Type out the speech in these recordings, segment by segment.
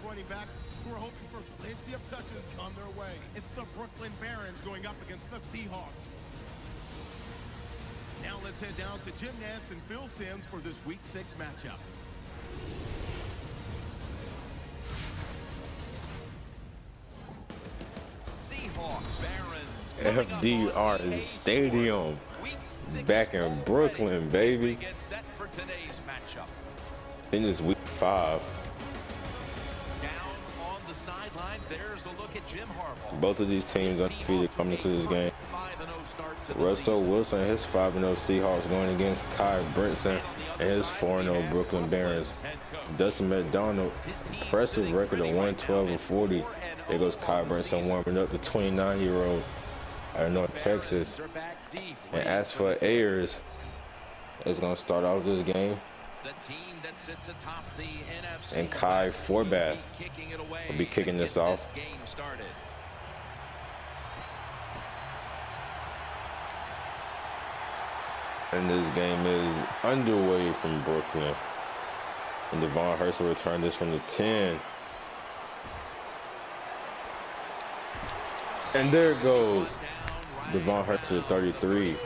running backs who are hoping for plenty of touches come their way. It's the Brooklyn Barons going up against the Seahawks. Now let's head down to Jim Nantz and Phil Simms for this Week 6 matchup. Seahawks, Barons. FDR Stadium. Back in Brooklyn, baby. Get set for today's matchup. In this Week 5. Down on the sidelines, there's a look at Jim Harbaugh. Both of these teams undefeated coming into this game. 5-0 start to the Russell season. Wilson, his 5-0 Seahawks going against Kai Brinson and his 4-0 Brooklyn Barons. Dustin McDonald, impressive record of 112-40. There goes Kai Brinson warming up the 29-year-old out of North Texas. And as for Ayers, is going to start off this game. The team that sits atop the NFC And Kai Forbath will be kicking this off. Game started. And this game is underway from Brooklyn. And Devon Hurst will return this from the 10. And there it goes. Devon Hurst to the 33.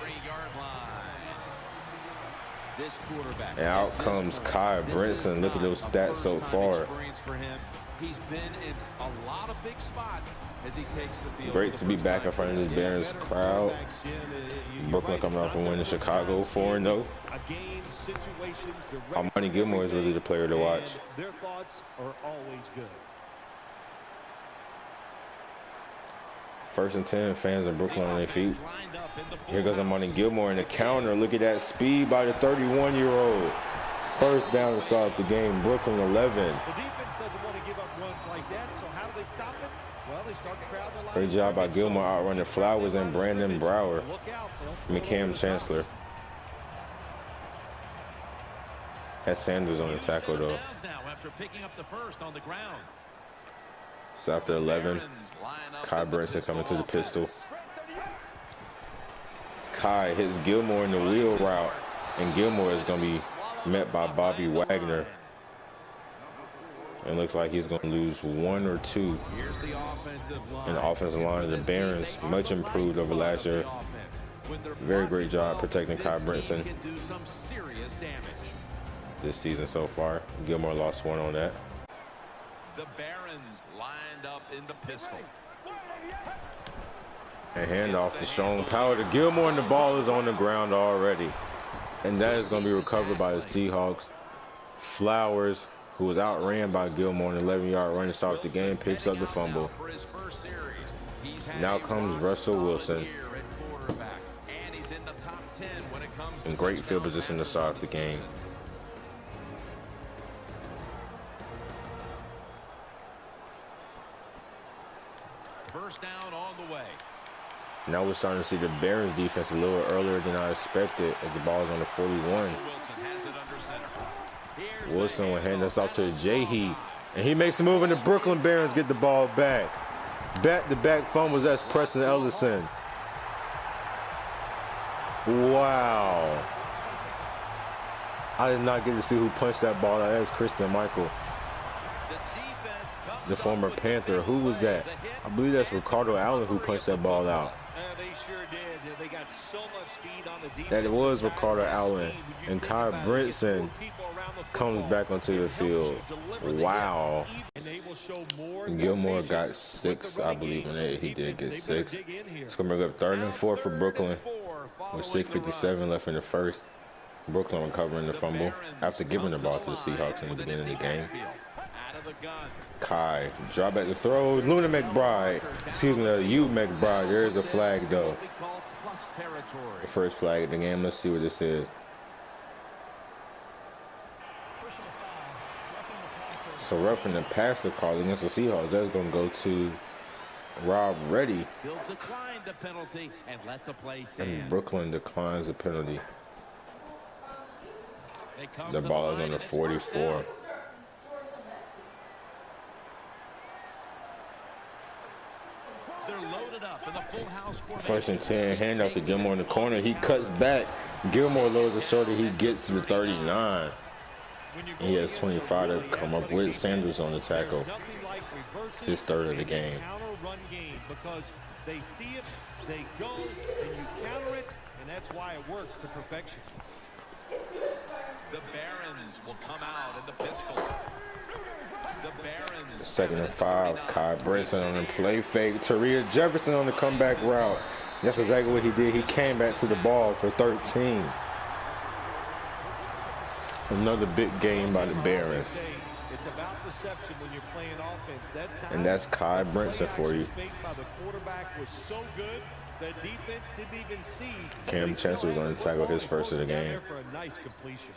And out comes Kai Brinson. Look at those stats so far. He's been in a lot of big spots as he takes the field. Great to be back in front of this Barons crowd. Brooklyn coming off from winning Chicago 4-0. Money Gilmore is really the player to watch. Their thoughts are always good. First and 10, fans in Brooklyn on their feet. Here goes Money Gilmore in the counter. Look at that speed by the 31-year-old. First down to start the game. Brooklyn 11. The defense doesn't want to give up runs like that, so how do they stop it? Well, they start the crowd in the line. Great job by Gilmore outrunning Flowers and Brandon Brower. McCam Chancellor. Had Sanders on the tackle though. After picking up the first on the ground. So after 11, Kai Brinson coming to the pistol. Kai hits Gilmore in the wheel route, and Gilmore is going to be met by Bobby Wagner. And looks like he's going to lose 1 or 2 in the offensive line of the Barons. Much improved over last year. Very great job protecting Kai Brinson this season so far. Gilmore lost 1 on that. The Barons lined up in the pistol. And handoff to Strong Power to Gilmore, and the ball is on the ground already. And that is going to be recovered by the Seahawks. Flowers, who was outran by Gilmore, an 11-yard run to start the game, picks up the fumble. Now comes Russell Wilson. In great field position to start the game. First down on the way. Now we're starting to see the Barons defense a little earlier than I expected as the ball is on the 41. Wilson has it under center. Wilson will hand this off to Jahee, and he makes a move, and the Brooklyn Barons get the ball back. Back-to-back fumbles, that's Preston Ellison. Wow. I did not get to see who punched that ball out. That was Christian Michael, the former Panther. Who was that? I believe that's Ricardo Allen who punched that ball out. They sure did. They got so much speed on the defense. That was Ricardo Allen. And Kai Brinson comes back onto the field. Wow. Gilmore got 6, I believe, and he did get 6. It's going to bring up 3rd and 4 for Brooklyn with 6:57 left in the first. Brooklyn recovering the fumble after giving the ball to the Seahawks in the beginning of the game. Kai, drop back the throw. Luna McBride. Excuse me, you McBride. There's a flag though. The first flag of the game. Let's see what this is. So roughing the passer call against the Seahawks. That's going to go to Rob Reddy. And Brooklyn declines the penalty. The ball is on the 44. First and 10, handoff to Gilmore in the corner. He cuts back. Gilmore lowers the shoulder. He gets to the 39. And he has 25 to come up with. Sanders on the tackle. His third of the game. Counter-run game because they see it, they go, and you counter it, and that's why it works to perfection. The Barons will come out in the pistol. The Barons. 2nd and 5. Kai Brinson on the play fake. Taria Jefferson on the comeback route. That's exactly what he did. He came back to the ball for 13. Another big game by the Barons. It's about reception when you're playing offense. That time, And that's Kai Brinson for you. by the quarterback was so good, the defense didn't even see. Cam Chancellor was on the tackle, his first of the game. For a nice completion.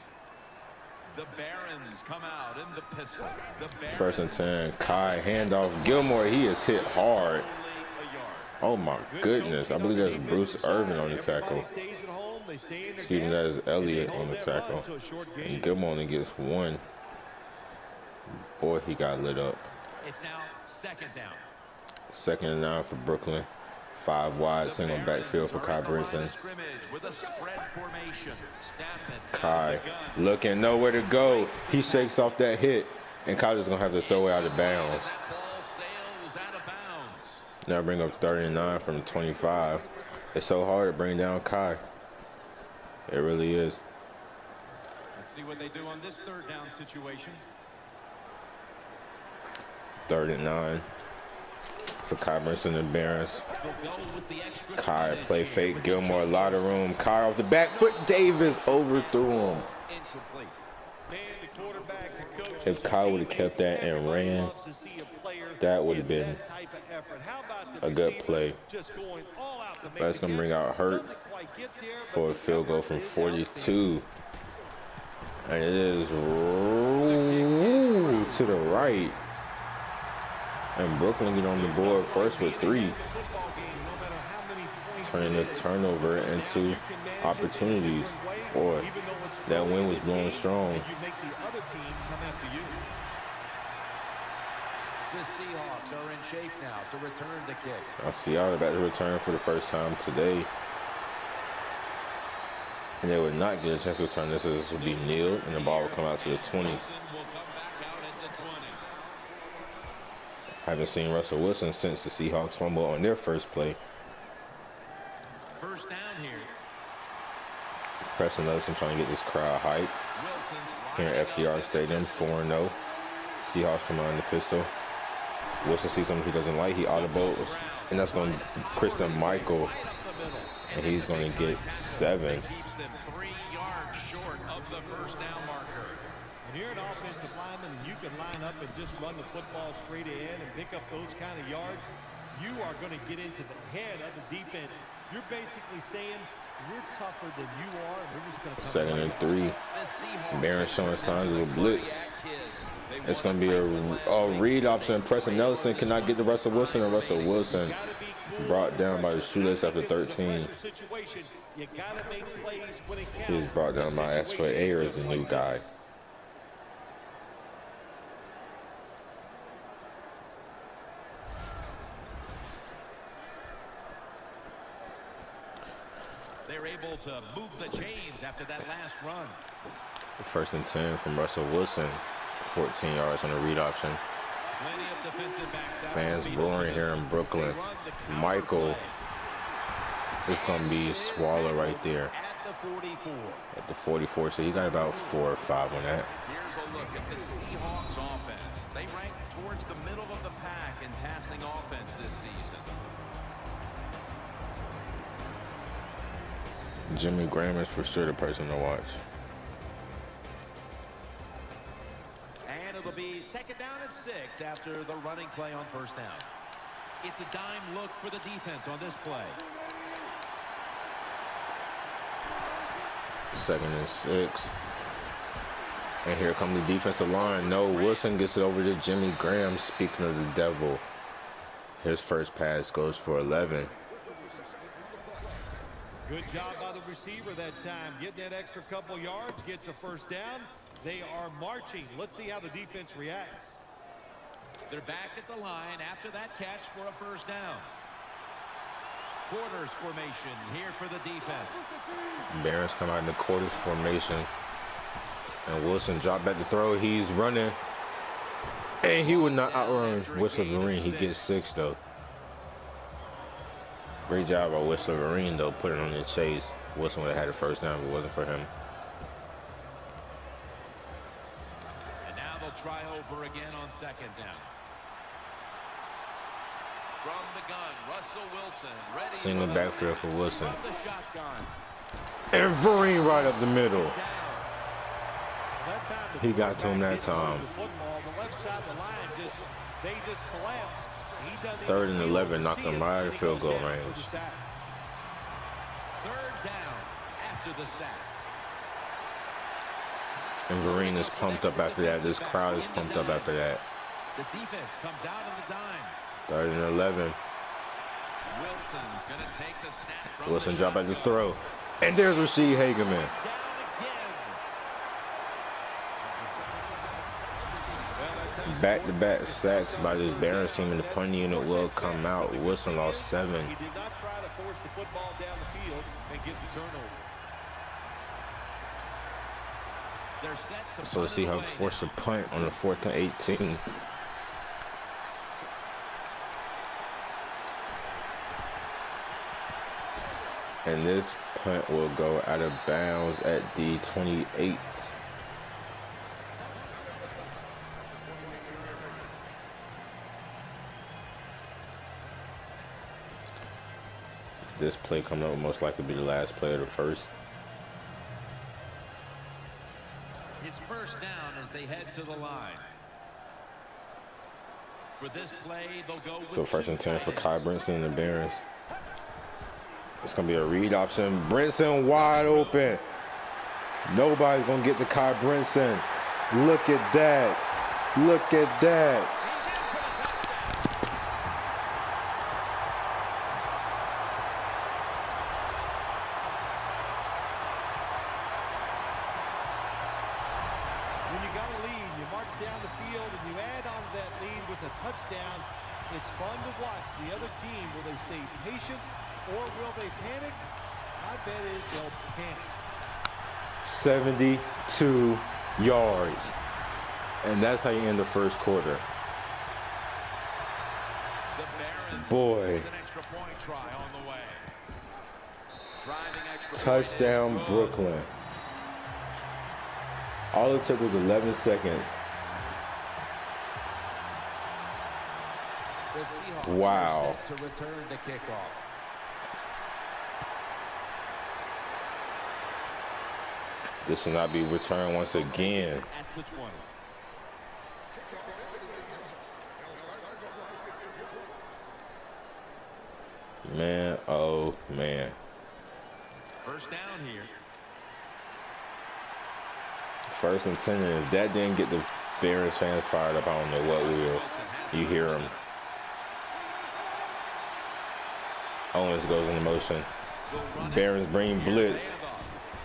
The Barons come out in the pistol. The Barons 1st and 10. Kai handoff. Gilmore, he is hit hard. Oh my goodness. I believe that's Bruce Irvin on the tackle. Excuse me, that is Elliott on the tackle. And Gilmore only gets 1. Boy, he got lit up. It's now 2nd down. 2nd and 9 for Brooklyn. 5 wide, single backfield for Kai Brinson. Kai looking nowhere to go. He shakes off that hit, and Kai's just gonna have to throw it out of bounds. Now bring up 39 from 25. It's so hard to bring down Kai. It really is. Let's see what they do on this 3rd down situation. 3rd and 9 for Kai Brinson and Barons. Kai play fake. Gilmore, a lot of room. Kai off the back foot. Davis overthrew him. If Kai would have kept that and ran, that would have been a good play. But it's going to bring out Hurt for a field goal from 42. And it is to the right. And Brooklyn get on the board first with 3. Turning the turnover into opportunities. Boy, that wind was blowing strong. The Seahawks are in shape now to return the kick. Seattle about to return for the first time today. And they would not get a chance to return this, as this would be kneeled, and the ball will come out to the 20. Haven't seen Russell Wilson since the Seahawks fumble on their first play. 1st down here. Preston Nelson trying to get this crowd hype. Here at FDR Stadium, 4-0. Seahawks come out in the pistol. Wilson sees something he doesn't like. He audibles, and that's going to Christian Michael, and he's going to get 7. Keeps them 3 yards short of the 1st down marker. When you're an offensive lineman and you can line up and just run the football straight ahead and pick up those kind of yards, you are going to get into the head of the defense. You're basically saying we're tougher than you are, and we're just going to come 2nd and 3. Barron showing signs of a blitz. It's going to be a read option. Preston Nelson cannot get to Russell Wilson, and Russell Wilson brought down by the shoelace after 13. He was brought down by Asford Ayers, the new guy. They're able to move the chains after that last run. 1st and 10 from Russell Wilson. 14 yards on the read option. Fans roaring here in Brooklyn. Michael is going to be swallowed right there at the 44. So he got about 4 or 5 on that. Here's a look at the Seahawks offense. They rank towards the middle of the pack in passing offense this season. Jimmy Graham is for sure the person to watch. And it'll be 2nd down and 6 after the running play on 1st down. It's a dime look for the defense on this play. 2nd and 6. And here comes the defensive line. No, Wilson gets it over to Jimmy Graham. Speaking of the devil, his first pass goes for 11. Good job by the receiver that time. Getting that extra couple yards, gets a 1st down. They are marching. Let's see how the defense reacts. They're back at the line after that catch for a 1st down. Quarters formation here for the defense. Barons come out in the quarters formation. And Wilson dropped back to throw. He's running. And he would not outrun Whistler Vereen. He gets 6, though. Great job by Whistler Vereen, though, putting on the chase. Wilson would have had the first down if it wasn't for him. And now they'll try over again on 2nd down. From the gun, Russell Wilson. Ready. Single backfield for Wilson. From the shotgun. And Vereen right up the middle. That time He got to him that time. The football, the left side of the line they just collapsed. He doesn't 3rd and 11, knocked him right out of field goal down range. 3rd down after the sack. And Vereen is pumped up after that. This crowd is pumped up after that. The defense comes out on the dime. 3rd and 11. Wilson's gonna take the snap from Wilson the drop back to shotgun. throw. And there's Rasheed Hageman. Down again. Back-to-back sacks by this Barons team, and the punt unit will come out. Wilson lost 7. He did not try to force the football down the field and get the turnover. They're set to So let's see how he forced a punt on the 4th and 18. And this punt will go out of bounds at the 28. This play coming up will most likely be the last play of the first. It's 1st down as they head to the line. For this play, they'll go with So 1st and 10 for Kai Brinson. Brinson and the Barons. It's going to be a read option. Brinson wide open. Nobody's going to get to Kai Brinson. Look at that. Look at that. When you got a lead, you march down the field and you add on to that lead with a touchdown. It's fun to watch the other team. Will they stay patient or will they panic? My bet is they'll panic. 72 yards. And that's how you end the first quarter. The Barons Boy. with an extra point try on the way. Driving extra Touchdown, point is good. Brooklyn. All it took was 11 seconds. The Seahawks Wow. are set to return the kickoff. This will not be returned once again. At the 20. Man, oh man. 1st down here. 1st and 10, and if that didn't get the Barons fans fired up, I don't know what will. You hear them. Owens goes into motion. Barons bring blitz.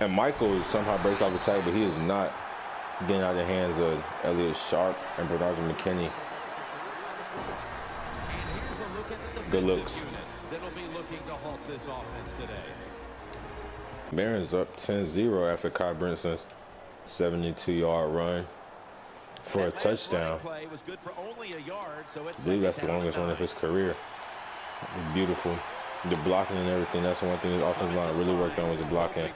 And Michael somehow breaks off the tackle, but he is not getting out of the hands of Elliott Sharp and Bernard McKinney. Good looks. That'll be looking to halt this offense today. Barons up 10-0 after Kai Brinson's 72-yard run for a touchdown. Play was good for only a yard, so it's I believe that's the down longest and run of 9. his career. Beautiful. The blocking and everything, that's the one thing the offensive line really worked on was the blocking.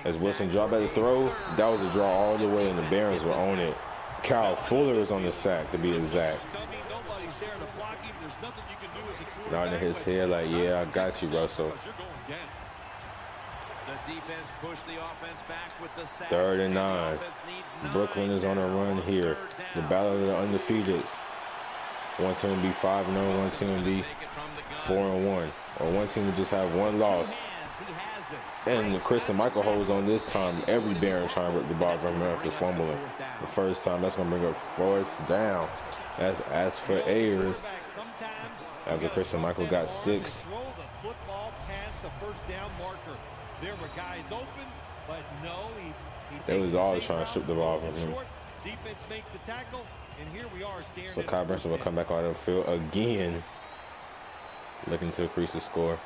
As Wilson dropped back the throw, that was a draw all the way, and the Barons were on it. Kyle Fuller is on the sack, to be exact. Nodding his head like, yeah, I got you, Russell. The defense pushed the offense back with the sack. 3rd and 9. Brooklyn is on a run here. The battle of the undefeated. One team will be 5-0, one team will be 4-1. Or one team will just have one loss. And Christian Michael holds on this time. Every Baron trying to rip the ball from him after fumbling. The first time, that's going to bring up 4th down. As for Ayers, after Christian Michael got 6. Throw the football past the 1st down marker. There were guys open, but no, he They was all trying to strip the ball from him. Defense makes the tackle, and here we are staring. So Kai Brinson will come back on the field again, looking to increase the score.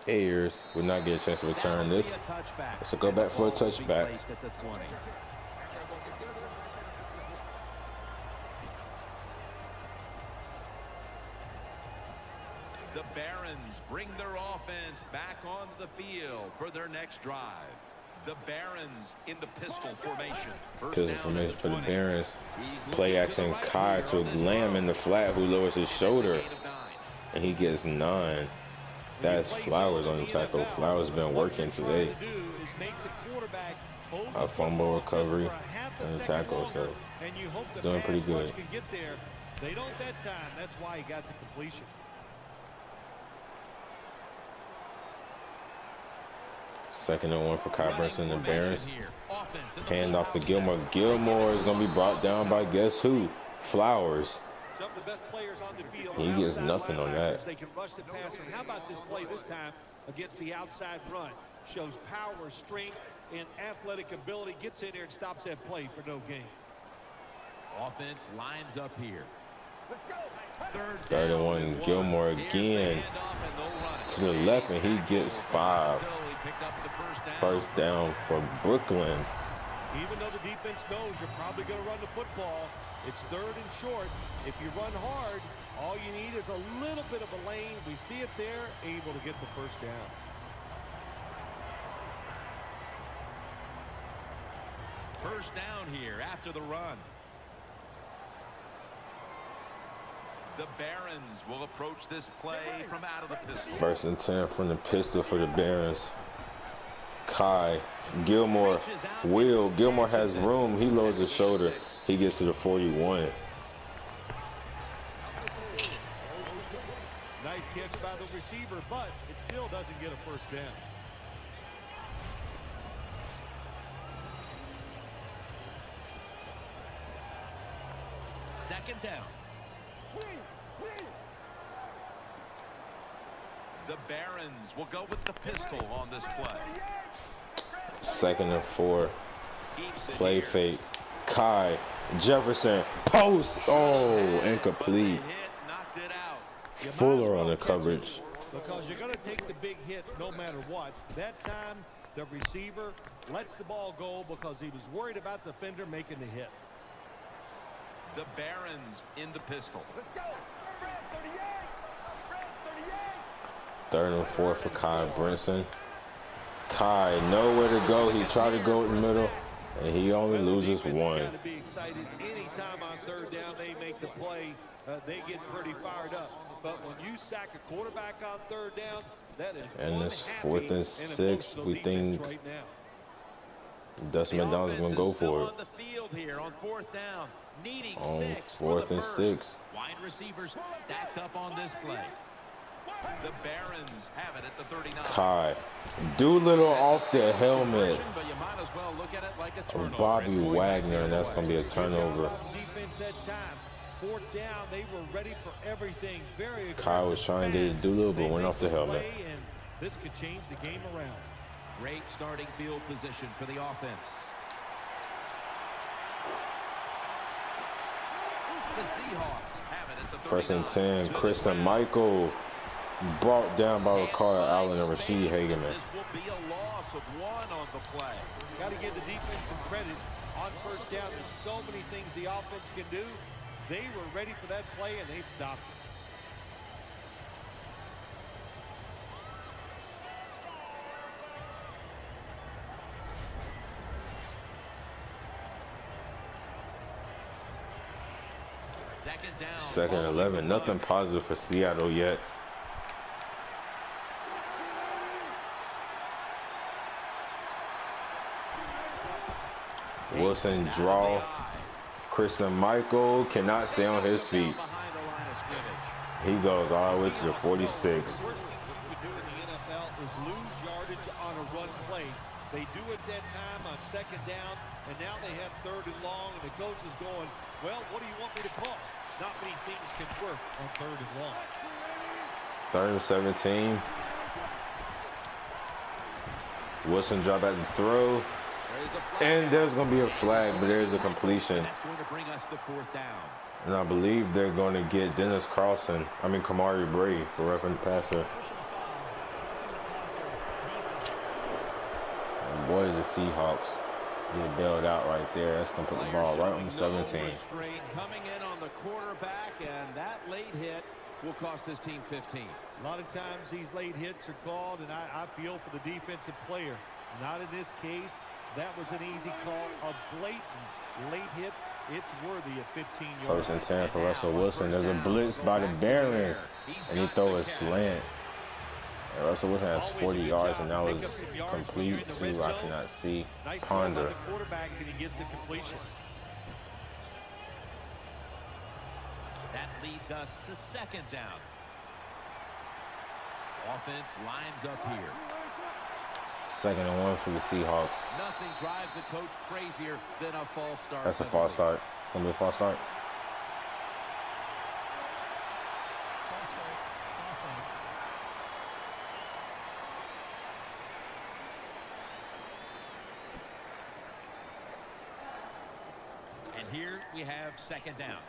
Ayers would not get a chance to return this. So go back for a touchback. The Barons bring their offense back onto the field for their next drive. The Barons in the pistol formation. Pistol formation for the Barons. Play action Kai to Lamb in the flat, who lowers his shoulder, and he gets 9. That's Flowers on the tackle. Flowers been working today. A fumble recovery and a tackle, so doing pretty good. They don't that time. That's why he got the completion. Second and 1 for Kai Brinson and the Barons. Hand off to Gilmore. Gilmore is going to be brought down by guess who? Flowers. Some of the best players on the field. He gets nothing on that. They can rush the passer. How about this play this time against the outside run? Shows power, strength, and athletic ability. Gets in there and stops that play for no gain. Offense lines up here. Let's go. Third and 1. Gilmore again to the left, and he gets 5. First down for Brooklyn. Even though the defense knows you're probably going to run the football, it's third and short. If you run hard, all you need is a little bit of a lane. We see it there, able to get the first down. First down here after the run. The Barons will approach this play from out of the pistol. First and 10 from the pistol for the Barons. Kai. Gilmore. Gilmore has room. He lowers his shoulder. He gets to the 41. Nice catch by the receiver, but it still doesn't get a first down. Second down. The Barons will go with the pistol on this play. Second and 4. Play fake. Kai. Jefferson. Post. Oh, incomplete. Fuller on the coverage. Because you're going to take the big hit no matter what. That time, the receiver lets the ball go because he was worried about the defender making the hit. The Barons in the pistol. Let's go. 38. 3rd and 4 for Kai Brinson. Kai, nowhere to go. He tried to go in the middle, and he only loses 1. Got to be excited. Anytime on third down they make the play, they get pretty fired up. But when you sack a quarterback on third down, that is and this 4th and 6, we think right now. Dustin McDonald is going to go for it. On the field here on 4th down, needing On 6 4th and 6. Wide receivers stacked up on this play. The Barons have it at the 39. Kai. Doolittle off the helmet. But you might as well look at it like a turnover. Bobby Wagner, and that's going to be a turnover. Defense that time. 4th down, they were ready for everything. Very aggressive. Kai was trying to get Doolittle, but went off the helmet. And this could change the game around. Great starting field position for the offense. The Seahawks have it at the 39. 1st and 10, Christian Michael brought down by Ricardo Allen and Rasheed Hageman. This will be a loss of 1 on the play. Got to give the defense some credit. On first down, there's so many things the offense can do. They were ready for that play, and they stopped it. Second down. 2nd and 11. Nothing positive for Seattle yet. Wilson draw. Christian Michael cannot stay on his feet. He goes all the way to the 46. The worst thing you do in the NFL is lose yardage on a run play. They do it that time on 2nd down, and now they have 3rd and long, and the coach is going, well, what do you want me to call? Not many things can work on 3rd and long. 3rd and 17. Wilson drop at the throw. And there's going to be a flag, but there's a completion. That's going to bring us to 4th down. And I believe they're going to get Kamari Brady for roughing the passer. boy, the Seahawks get bailed out right there. That's going to put the ball right on 17. Coming in on the quarterback, and that late hit will cost his team 15. A lot of times these late hits are called, and I feel for the defensive player. Not in this case. That was an easy call. A blatant late hit. It's worthy of 15 yards. 1st and 10 for Russell Wilson. There's a blitz by the Barons, and he throw a slant. And Russell Wilson has 40 yards, and that was complete to, I cannot see, Ponder. The quarterback, and he gets a completion. That leads us to 2nd down. Offense lines up here. 2nd and 1 for the Seahawks. Nothing drives a coach crazier than a false start. That's a false start. It's going to be a false start. False start. Offense. And here we have 2nd down.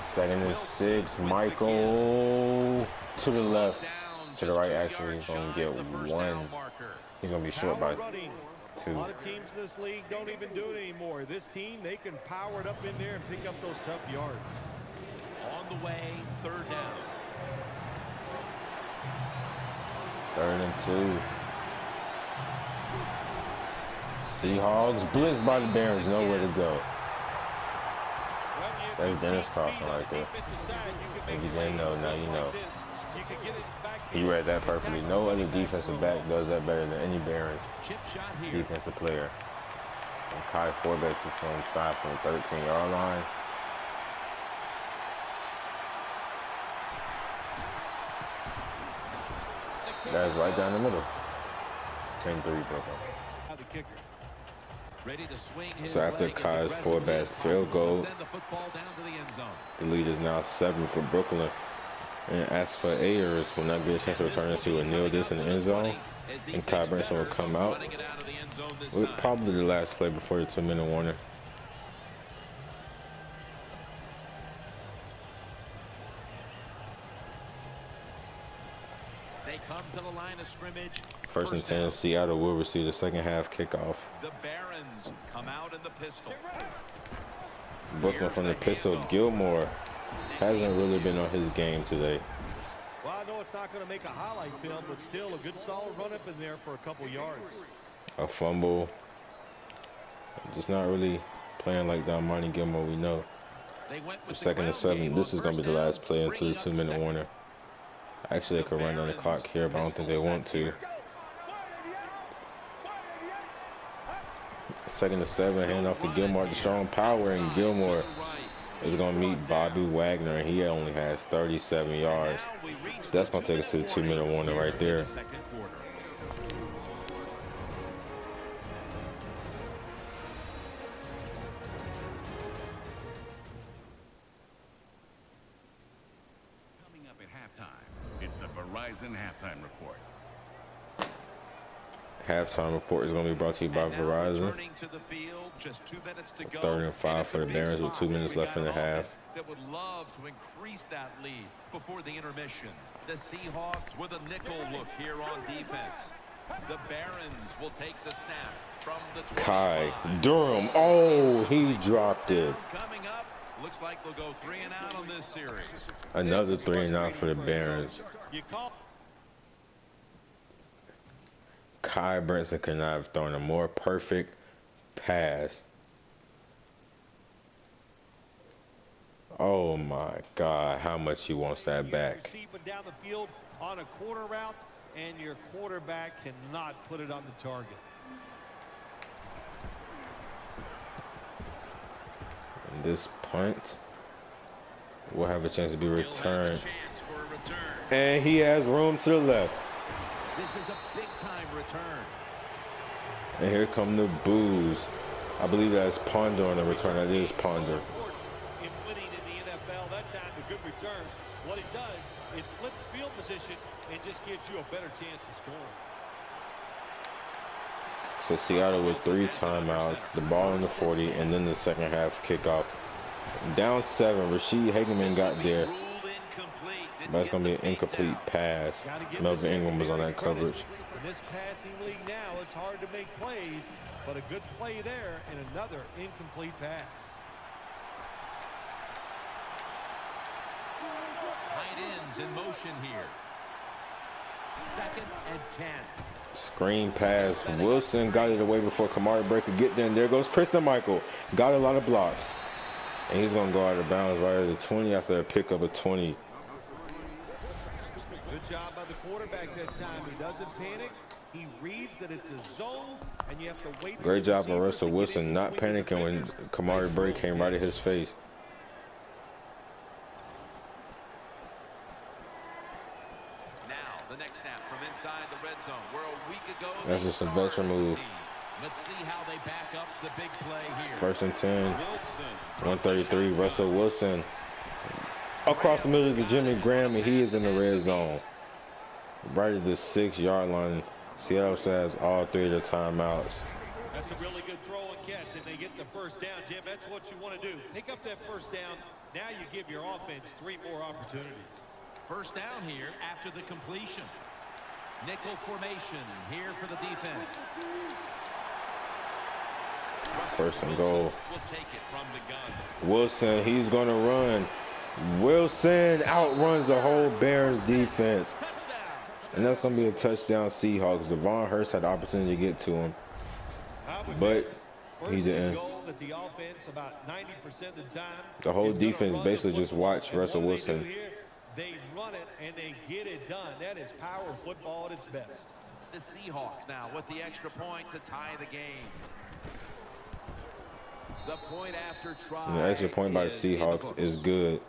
Second and 6. Michael to the left. To the right, actually. He's going to get 1. He's going to be short by 2. A lot of teams in this league don't even do it anymore. This team, they can power it up in there and pick up those tough yards. On the way, 3rd down. 3rd and 2. Seahawks blitzed by the Barons. Nowhere to go. There's Dennis Carlson right there. If you didn't know, now you know. He read that perfectly. No other defensive back does that better than any Barons defensive player. And Kai Forbeck is going to try from the 13-yard line. That's right down the middle. 10-3 Brooklyn. So after Kai's Forbeck's field goal, the lead is now 7 for Brooklyn. And as for Ayers, will not get a chance to return to a kneel this in the end zone. And Kai Brinson will come out with probably the last play before the 2-minute warning. They come to the line of scrimmage. 1st and 10, Seattle will receive the 2nd half kickoff. The Barons come out in the pistol. Brooklyn from the pistol. Gilmore hasn't really been on his game today. Well, I know it's not going to make a highlight film, but still a good solid run up in there for a couple yards. A fumble. Just not really playing like the Armani Gilmore we know. 2nd and 7. This is going to be the last play until the 2-minute warning. Actually, they could run down the clock here, but I don't think they want to. 2nd and 7, hand off to Gilmore to strong power, and Gilmore is going to meet Bobby Wagner, and he only has 37 yards. So that's going to take us to the 2-minute warning right there. Coming up at halftime, it's the Verizon Halftime Report. Halftime report is going to be brought to you by Verizon. 3rd and 5 for the Barons with 2 minutes left in the half. That would love to increase that lead before the intermission. The Seahawks with a nickel look here on defense. The Barons will take the snap from the 25. Kai Durham. Oh, he dropped it. Coming up, looks like they'll go 3 and out on this series. Another 3 and out for the Barons. Kai Brinson could not have thrown a more perfect pass. Oh my God, how much he wants that back. Down the field on a quarter route, and your quarterback cannot put it on the target. And this punt will have a chance to be returned. And he has room to the left. This is a big-time return. And here come the boos. I believe that's Ponder on the return. That is Ponder. In winning in the NFL, that time a good return. What it does, it flips field position and just gives you a better chance of scoring. So Seattle with 3 timeouts, the ball in the 40, and then the 2nd half kickoff. Down 7, Rashid Hageman got there. Ruled incomplete. but it's going to be an incomplete pass. Melvin Ingram was on that coverage. In this passing league now, it's hard to make plays, but a good play there and another incomplete pass. Tight ends in motion here. 2nd and 10. Screen pass. Wilson got it away before Kamari Bray could get there. And there goes Christian Michael. Got a lot of blocks. And he's going to go out of bounds right at the 20 after a pickup of 20. Good job by the quarterback that time. He doesn't panic. He reads that it's a zone, and you have to wait. Great job by Russell Wilson not panicking when Kamari Bray came right at his face. The next snap from inside the red zone, where a week ago that's just a veteran move. Let's see how they back up the big play here. 1st and 10. 133. Russell Wilson across the middle of the Jimmy Graham, and he is in the red zone. Right at the 6-yard line. Seattle has all 3 of their timeouts. That's a really good throw and catch, and they get the first down, Jim. That's what you want to do. Pick up that first down. Now you give your offense 3 more opportunities. First down here after the completion. Nickel formation here for the defense. 1st and goal. Will take it from the gun. Wilson, he's going to run. Wilson outruns the whole Bears defense. And that's going to be a touchdown Seahawks. Devon Hurst had the opportunity to get to him, but he didn't. The offense about 90% of the time. The whole defense basically just watched Russell Wilson. They run it and they get it done. That is power football at its best. The Seahawks now with the extra point to tie the game. The point after try. And the extra point by the Seahawks is good.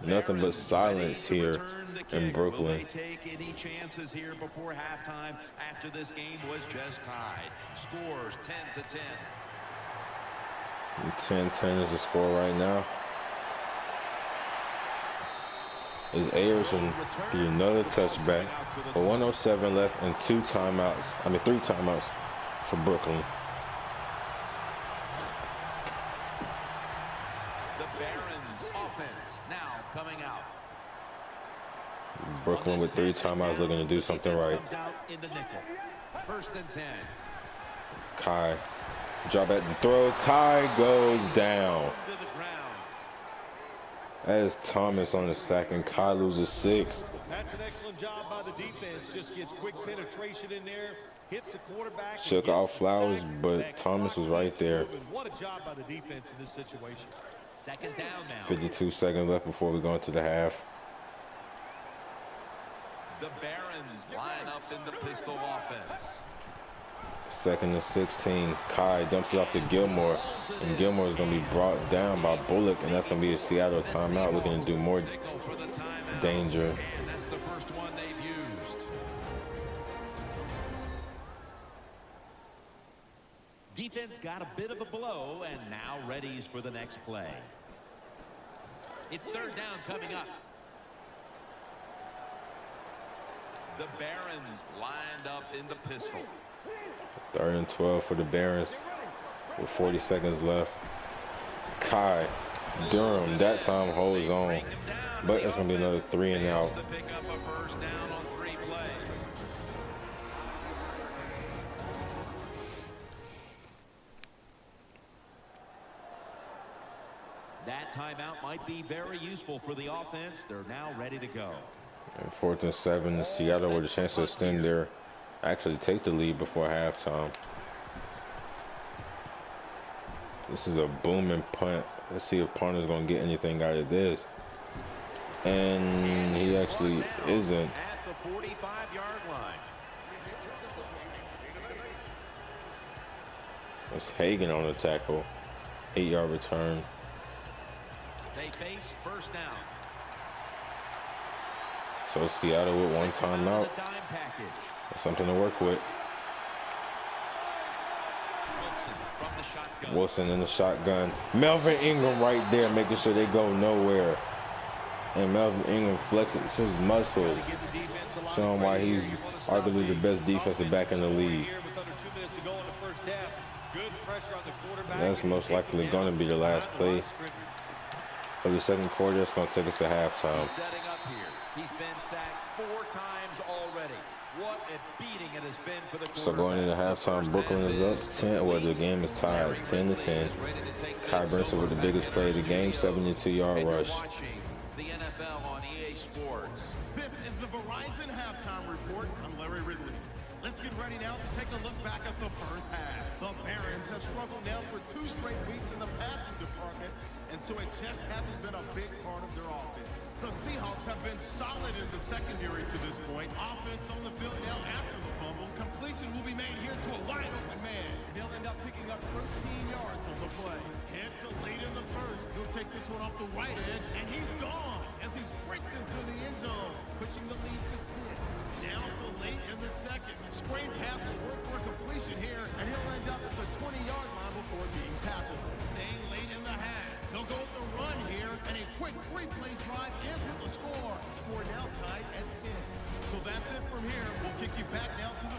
Nothing but silence here in Brooklyn. Will they take any chances here before halftime after this game was just tied? Scores 10-10. 10-10 is the score right now. Is Ayers and another touchback. But 1:07 left and 3 timeouts for Brooklyn. The Barons offense now coming out. Brooklyn with 3 timeouts looking to do something right. In the nickel. 1st and 10. Kai, drop at the throw. Kai goes down. That is Thomas on the sack, and Kai loses 6. That's an excellent job by the defense. Just gets quick penetration in there, hits the quarterback. Shook off Flowers, but Thomas was right there. What a job by the defense in this situation. 2nd down now. 52 seconds left before we go into the half. The Barons line up in the pistol offense. 2nd and 16. Kai dumps it off to Gilmore, and Gilmore is going to be brought down by Bullock, and that's going to be a Seattle timeout looking to do more danger. And that's the first one they've used. Defense got a bit of a blow and now readies for the next play. It's 3rd down coming up. The Barons lined up in the pistol. 3rd and 12 for the Barons with 40 seconds left. Kai Durham that time holds on, but it's going to be another 3 and out. To pick up a first down on 3 plays. That timeout might be very useful for the offense. They're now ready to go. And 4th and 7, Seattle with a chance to extend their, actually take the lead before halftime. This is a booming punt. Let's see if Parner's going to get anything out of this. And he actually isn't. At the 45-yard line. It's Hagan on the tackle. 8-yard return. They face first down. So Seattle with 1 timeout. The dime package. That's something to work with. Wilson from the shotgun. Wilson in the shotgun. Melvin Ingram right there making sure they go nowhere. And Melvin Ingram flexes his muscles, showing why he's arguably the best defensive back in the league. And that's most likely going to be the last play of the second quarter. It's going to take us to halftime. Setting up here. He's been sacked 4 times already. What a beating it has been for the quarterback. So going into halftime, Brooklyn is up 10. Well, the game is tied 10-10. Kai Brinson with the biggest play of the game, 72-yard rush. Watching the NFL on EA Sports. This is the Verizon Halftime Report. I'm Larry Ridley. Let's get ready now to take a look back at the first half. The Barons have struggled now for 2 straight weeks in the passing department, and so it just hasn't been a big part of their offense. The Seahawks have been solid in the secondary to this point. Offense on the field now after the fumble. Completion will be made here to a wide open man. And he'll end up picking up 13 yards on the play. Head to late in the first. He'll take this one off the right edge, and he's gone as he sprints into the end zone, pushing the lead to 10. Down to late in the second. Screen pass will work for completion here, and he'll end up at the 20-yard line before being tackled. Staying late in the half. They'll go with the run here, and a quick 3-play drive ends with the score. Score now tied at 10. So that's it from here. We'll kick you back now to the